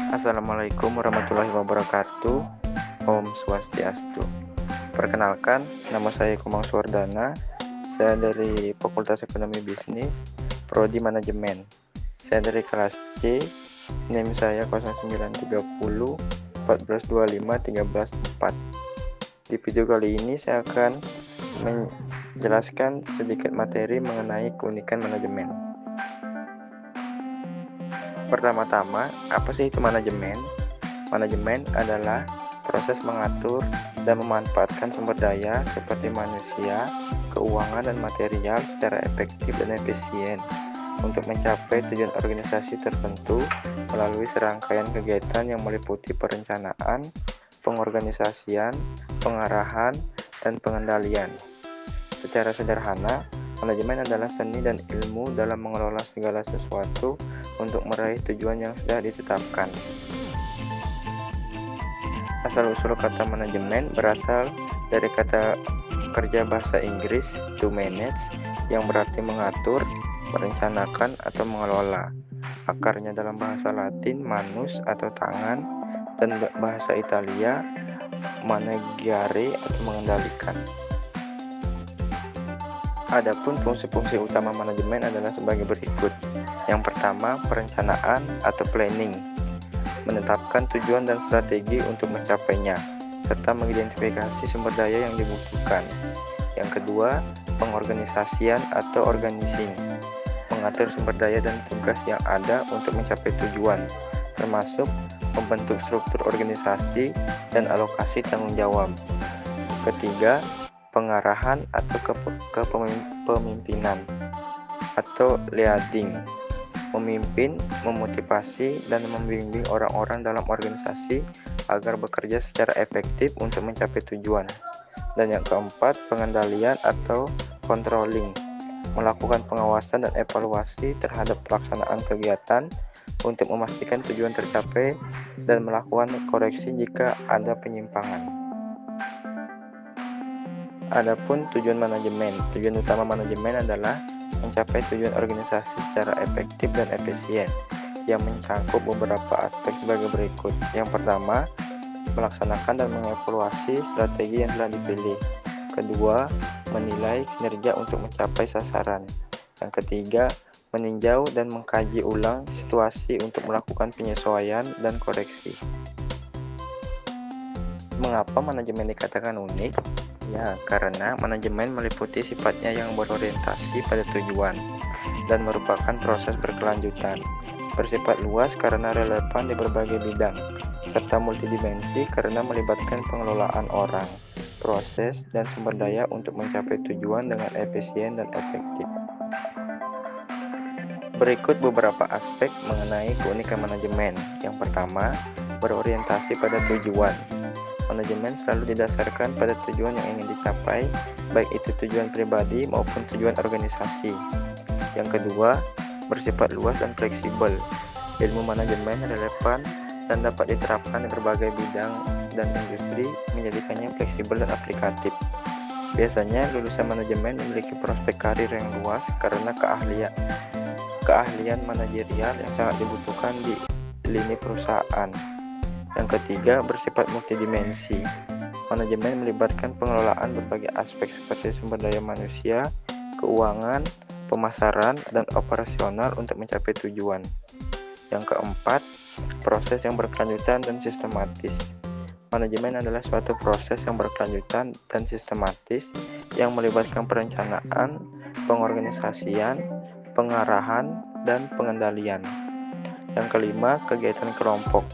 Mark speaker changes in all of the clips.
Speaker 1: Assalamualaikum warahmatullahi wabarakatuh. Om Swastiastu. Perkenalkan, nama saya Kumang Suwardana. Saya dari Fakultas Ekonomi Bisnis, Prodi Manajemen. Saya dari kelas C, NIM saya 0930 1425 134. Di video kali ini saya akan menjelaskan sedikit materi mengenai keunikan manajemen. Pertama-tama, apa sih itu manajemen? Manajemen adalah proses mengatur dan memanfaatkan sumber daya seperti manusia, keuangan, dan material secara efektif dan efisien untuk mencapai tujuan organisasi tertentu melalui serangkaian kegiatan yang meliputi perencanaan, pengorganisasian, pengarahan, dan pengendalian. Secara sederhana, manajemen adalah seni dan ilmu dalam mengelola segala sesuatu untuk meraih tujuan yang sudah ditetapkan. Asal-usul kata manajemen berasal dari kata kerja bahasa Inggris to manage, yang berarti mengatur, merencanakan, atau mengelola. Akarnya dalam bahasa Latin manus atau tangan, dan bahasa Italia maneggiare atau mengendalikan. Adapun fungsi-fungsi utama manajemen adalah sebagai berikut. Yang pertama, perencanaan atau planning, menetapkan tujuan dan strategi untuk mencapainya, serta mengidentifikasi sumber daya yang dibutuhkan. Yang kedua, pengorganisasian atau organizing, mengatur sumber daya dan tugas yang ada untuk mencapai tujuan, termasuk membentuk struktur organisasi dan alokasi tanggung jawab. Ketiga, pengarahan atau kepemimpinan atau leading, memimpin, memotivasi, dan membimbing orang-orang dalam organisasi agar bekerja secara efektif untuk mencapai tujuan. Dan yang keempat, pengendalian atau controlling, melakukan pengawasan dan evaluasi terhadap pelaksanaan kegiatan untuk memastikan tujuan tercapai dan melakukan koreksi jika ada penyimpangan. Adapun tujuan manajemen, tujuan utama manajemen adalah mencapai tujuan organisasi secara efektif dan efisien, yang mencakup beberapa aspek sebagai berikut. Yang pertama, melaksanakan dan mengevaluasi strategi yang telah dipilih. Kedua, menilai kinerja untuk mencapai sasaran. Yang ketiga, meninjau dan mengkaji ulang situasi untuk melakukan penyesuaian dan koreksi. Mengapa manajemen dikatakan unik? Ya, karena manajemen meliputi sifatnya yang berorientasi pada tujuan dan merupakan proses berkelanjutan. Bersifat luas karena relevan di berbagai bidang, serta multidimensi karena melibatkan pengelolaan orang, proses, dan sumber daya untuk mencapai tujuan dengan efisien dan efektif. Berikut beberapa aspek mengenai keunikan manajemen. Yang pertama, berorientasi pada tujuan. Manajemen selalu didasarkan pada tujuan yang ingin dicapai, baik itu tujuan pribadi maupun tujuan organisasi. Yang kedua, bersifat luas dan fleksibel. Ilmu manajemen relevan dan dapat diterapkan di berbagai bidang dan industri, menjadikannya fleksibel dan aplikatif. Biasanya lulusan manajemen memiliki prospek karir yang luas karena keahlian manajerial yang sangat dibutuhkan di lini perusahaan. Yang ketiga, bersifat multidimensi. Manajemen melibatkan pengelolaan berbagai aspek seperti sumber daya manusia, keuangan, pemasaran, dan operasional untuk mencapai tujuan. Yang keempat, proses yang berkelanjutan dan sistematis. Manajemen adalah suatu proses yang berkelanjutan dan sistematis yang melibatkan perencanaan, pengorganisasian, pengarahan, dan pengendalian. Yang kelima, kegiatan kelompok.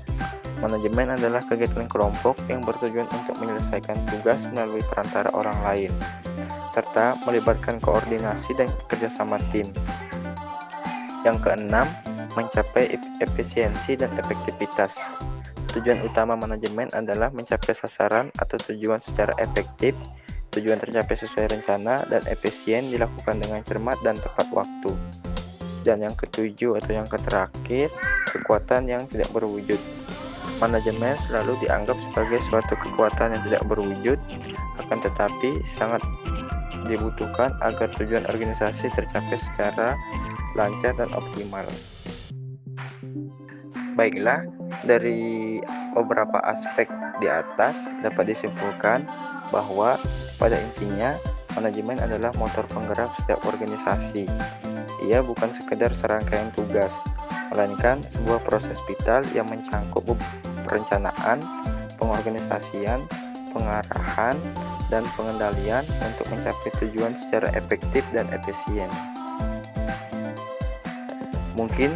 Speaker 1: Manajemen adalah kegiatan kelompok yang bertujuan untuk menyelesaikan tugas melalui perantara orang lain, serta melibatkan koordinasi dan kerjasama tim. Yang keenam, mencapai efisiensi dan efektivitas. Tujuan utama manajemen adalah mencapai sasaran atau tujuan secara efektif, tujuan tercapai sesuai rencana, dan efisien dilakukan dengan cermat dan tepat waktu. Dan yang ketujuh atau yang terakhir, kekuatan yang tidak berwujud. Manajemen selalu dianggap sebagai suatu kekuatan yang tidak berwujud, akan tetapi sangat dibutuhkan agar tujuan organisasi tercapai secara lancar dan optimal. Baiklah, Dari beberapa aspek di atas dapat disimpulkan bahwa pada intinya manajemen adalah motor penggerak setiap organisasi. Ia bukan sekedar serangkaian tugas, melainkan sebuah proses vital yang mencangkup perencanaan, pengorganisasian, pengarahan, dan pengendalian untuk mencapai tujuan secara efektif dan efisien. Mungkin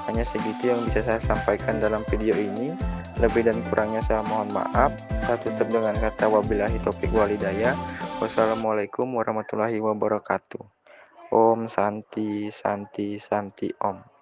Speaker 1: hanya segitu yang bisa saya sampaikan dalam video ini. Lebih dan kurangnya saya mohon maaf. Saya tutup dengan kata wabillahi taufiq walhidayah. Wassalamualaikum warahmatullahi wabarakatuh. Om Santi Santi Santi Om.